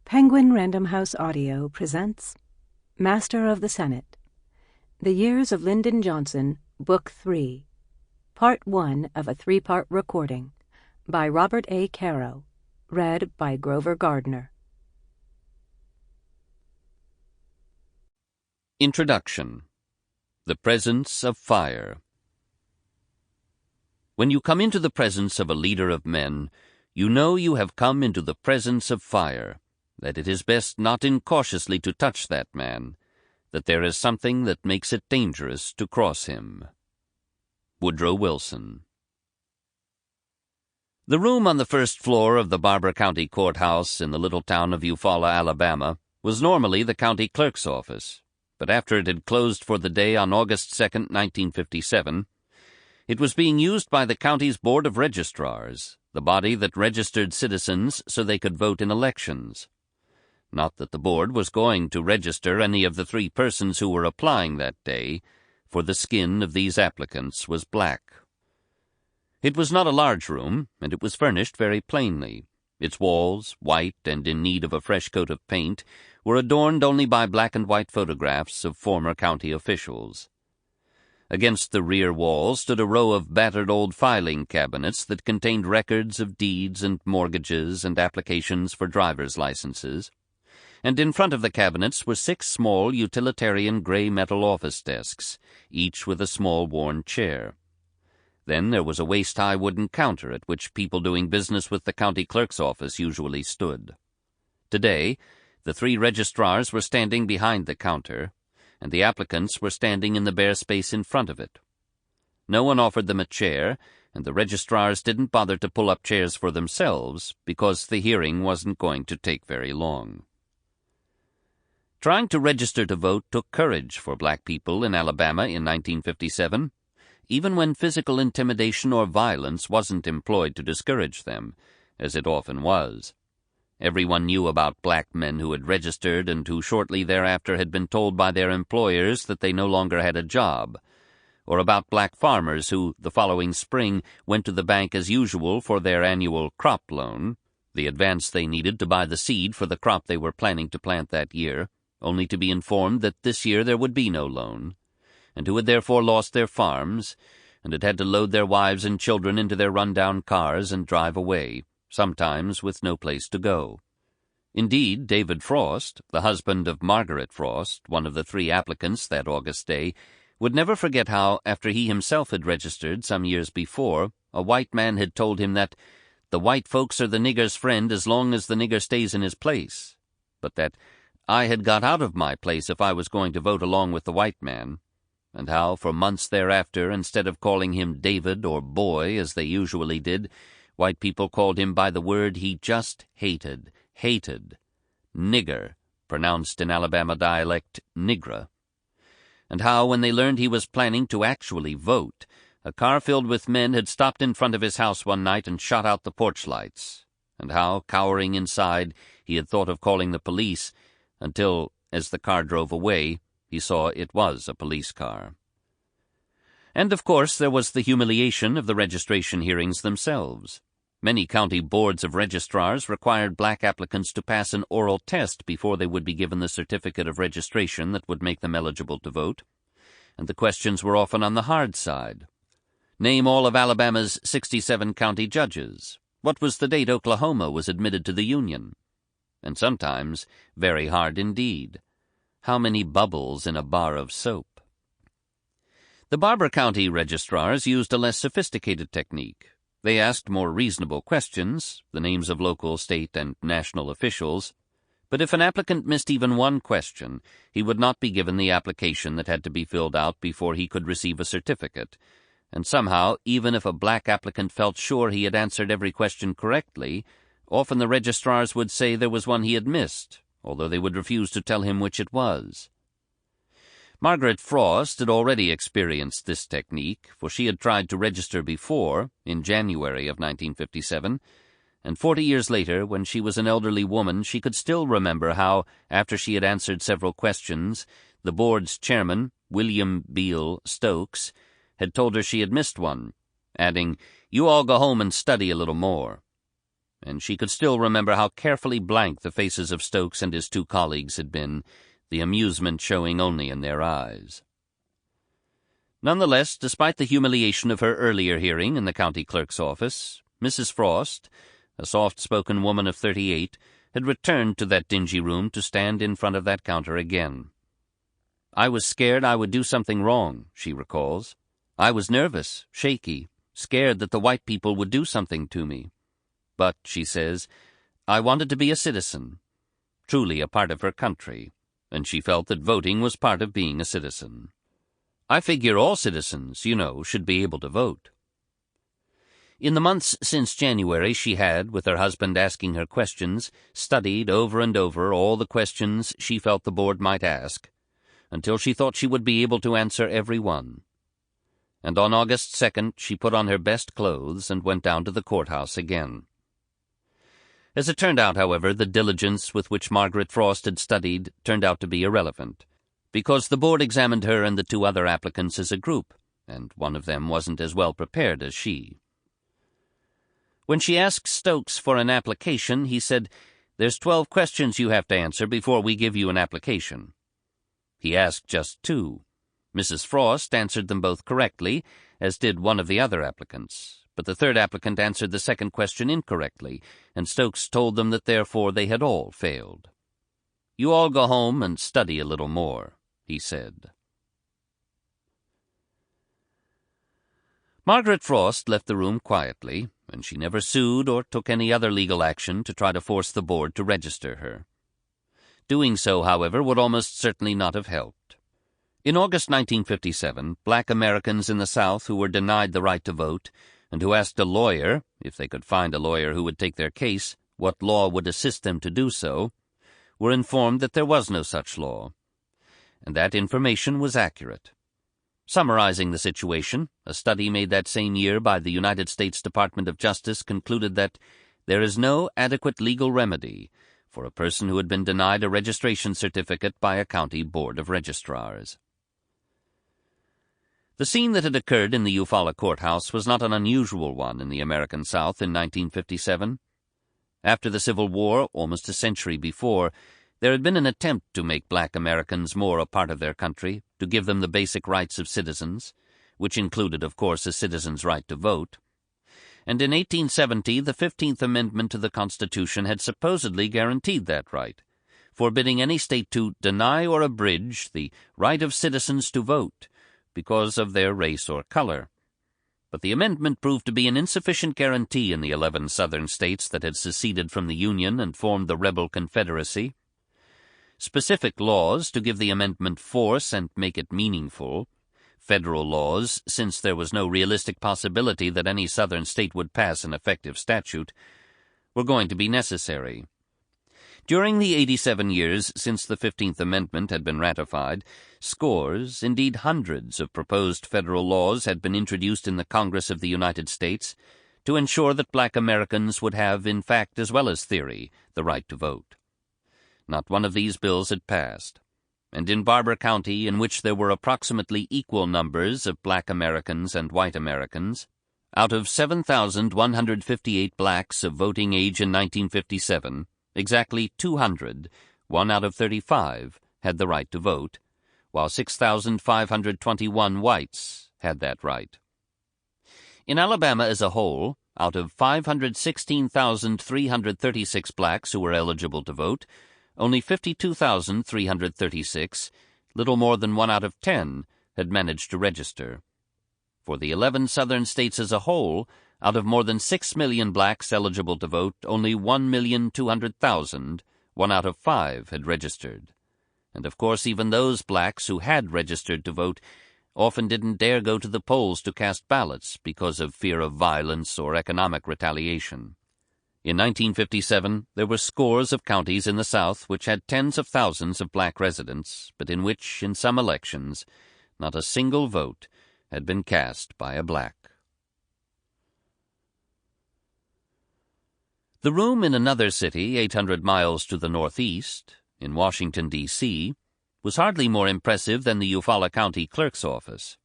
Penguin Random House Audio presents Master of the Senate, The Years of Lyndon Johnson, Book 3, Part 1 of a 3-part recording, by Robert A. Caro, read by Grover Gardner. Introduction. The Presence of Fire. When you come into the presence of a leader of men, you know you have come into the presence of fire, that it is best not incautiously to touch that man, that there is something that makes it dangerous to cross him. Woodrow Wilson. The room on the first floor of the Barber County Courthouse in the little town of Eufaula, Alabama, was normally the county clerk's office, but after it had closed for the day on August 2, 1957, it was being used by the county's Board of Registrars, the body that registered citizens so they could vote in elections. Not that the board was going to register any of the 3 persons who were applying that day, for the skin of these applicants was black. It was not a large room, and it was furnished very plainly. Its walls, white and in need of a fresh coat of paint, were adorned only by black and white photographs of former county officials. Against the rear wall stood a row of battered old filing cabinets that contained records of deeds and mortgages and applications for driver's licenses, and in front of the cabinets were 6 small utilitarian gray metal office desks, each with a small worn chair. Then there was a waist-high wooden counter at which people doing business with the county clerk's office usually stood. Today, the 3 registrars were standing behind the counter, and the applicants were standing in the bare space in front of it. No one offered them a chair, and the registrars didn't bother to pull up chairs for themselves because the hearing wasn't going to take very long. Trying to register to vote took courage for black people in Alabama in 1957, even when physical intimidation or violence wasn't employed to discourage them, as it often was. Everyone knew about black men who had registered and who shortly thereafter had been told by their employers that they no longer had a job, or about black farmers who, the following spring, went to the bank as usual for their annual crop loan, the advance they needed to buy the seed for the crop they were planning to plant that year, only to be informed that this year there would be no loan, and who had therefore lost their farms, and had had to load their wives and children into their run-down cars and drive away, sometimes with no place to go. Indeed, David Frost, the husband of Margaret Frost, one of the 3 applicants that August day, would never forget how, after he himself had registered some years before, a white man had told him that the white folks are the nigger's friend as long as the nigger stays in his place, but that I had got out of my place if I was going to vote along with the white man, and how, for months thereafter, instead of calling him David or Boy, as they usually did, white people called him by the word he just hated, nigger, pronounced in Alabama dialect nigra. And how, when they learned he was planning to actually vote, a car filled with men had stopped in front of his house one night and shot out the porch lights, and how, cowering inside, he had thought of calling the police, until, as the car drove away, he saw it was a police car. And, of course, there was the humiliation of the registration hearings themselves. Many county boards of registrars required black applicants to pass an oral test before they would be given the certificate of registration that would make them eligible to vote, and the questions were often on the hard side. Name all of Alabama's 67 county judges. What was the date Oklahoma was admitted to the Union? And sometimes very hard indeed. How many bubbles in a bar of soap? The Barber County registrars used a less sophisticated technique. They asked more reasonable questions, the names of local, state, and national officials, but if an applicant missed even one question, he would not be given the application that had to be filled out before he could receive a certificate, and somehow, even if a black applicant felt sure he had answered every question correctly, often the registrars would say there was one he had missed, although they would refuse to tell him which it was. Margaret Frost had already experienced this technique, for she had tried to register before, in January of 1957, and 40 years later, when she was an elderly woman, she could still remember how, after she had answered several questions, the board's chairman, William Beale Stokes, had told her she had missed one, adding, "You all go home and study a little more." and she could still remember how carefully blank the faces of Stokes and his two colleagues had been, the amusement showing only in their eyes. Nonetheless, despite the humiliation of her earlier hearing in the county clerk's office, Mrs. Frost, a soft-spoken woman of 38, had returned to that dingy room to stand in front of that counter again. "I was scared I would do something wrong," she recalls. "I was nervous, shaky, scared that the white people would do something to me. But," she says, "I wanted to be a citizen, truly a part of her country, and she felt that voting was part of being a citizen. I figure all citizens, you know, should be able to vote." In the months since January she had, with her husband asking her questions, studied over and over all the questions she felt the board might ask, until she thought she would be able to answer every one. And on August 2nd she put on her best clothes and went down to the courthouse again. As it turned out, however, the diligence with which Margaret Frost had studied turned out to be irrelevant, because the board examined her and the two other applicants as a group, and one of them wasn't as well prepared as she. When she asked Stokes for an application, he said, "There's 12 questions you have to answer before we give you an application." He asked just 2. Mrs. Frost answered them both correctly, as did one of the other applicants, but the third applicant answered the second question incorrectly, and Stokes told them that therefore they had all failed. "You all go home and study a little more," he said. Margaret Frost left the room quietly, and she never sued or took any other legal action to try to force the board to register her. Doing so, however, would almost certainly not have helped. In August 1957, black Americans in the South who were denied the right to vote, and who asked a lawyer, if they could find a lawyer who would take their case, what law would assist them to do so, were informed that there was no such law, and that information was accurate. Summarizing the situation, a study made that same year by the United States Department of Justice concluded that there is no adequate legal remedy for a person who had been denied a registration certificate by a county board of registrars. The scene that had occurred in the Eufaula courthouse was not an unusual one in the American South in 1957. After the Civil War, almost a century before, there had been an attempt to make black Americans more a part of their country, to give them the basic rights of citizens, which included, of course, a citizen's right to vote. And in 1870, the 15th Amendment to the Constitution had supposedly guaranteed that right, forbidding any state to deny or abridge the right of citizens to vote because of their race or color. But the amendment proved to be an insufficient guarantee in the 11 southern states that had seceded from the Union and formed the rebel confederacy. Specific laws to give the amendment force and make it meaningful, federal laws, since there was no realistic possibility that any southern state would pass an effective statute, were going to be necessary. During the 87 years since the 15th Amendment had been ratified, scores, indeed hundreds, of proposed federal laws had been introduced in the Congress of the United States to ensure that black Americans would have, in fact as well as theory, the right to vote. Not one of these bills had passed, and in Barber County, in which there were approximately equal numbers of black Americans and white Americans, out of 7,158 blacks of voting age in 1957, exactly 200, 1 out of 35, had the right to vote, while 6,521 whites had that right. In Alabama as a whole, out of 516,336 blacks who were eligible to vote, only 52,336, little more than 1 out of 10, had managed to register. For the 11 southern states as a whole, out of more than 6 million blacks eligible to vote, only 1,200,000, 1 out of 5, had registered. And of course even those blacks who had registered to vote often didn't dare go to the polls to cast ballots because of fear of violence or economic retaliation. In 1957, there were scores of counties in the South which had tens of thousands of black residents, but in which, in some elections, not a single vote had been cast by a black. The room in another city, 800 miles to the northeast, in Washington, D.C., was hardly more impressive than the Eufaula County Clerk's office.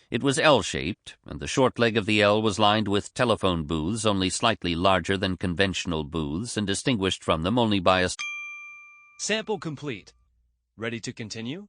It was L-shaped, and the short leg of the L was lined with telephone booths only slightly larger than conventional booths and distinguished from them only by a... Sample complete. Ready to continue?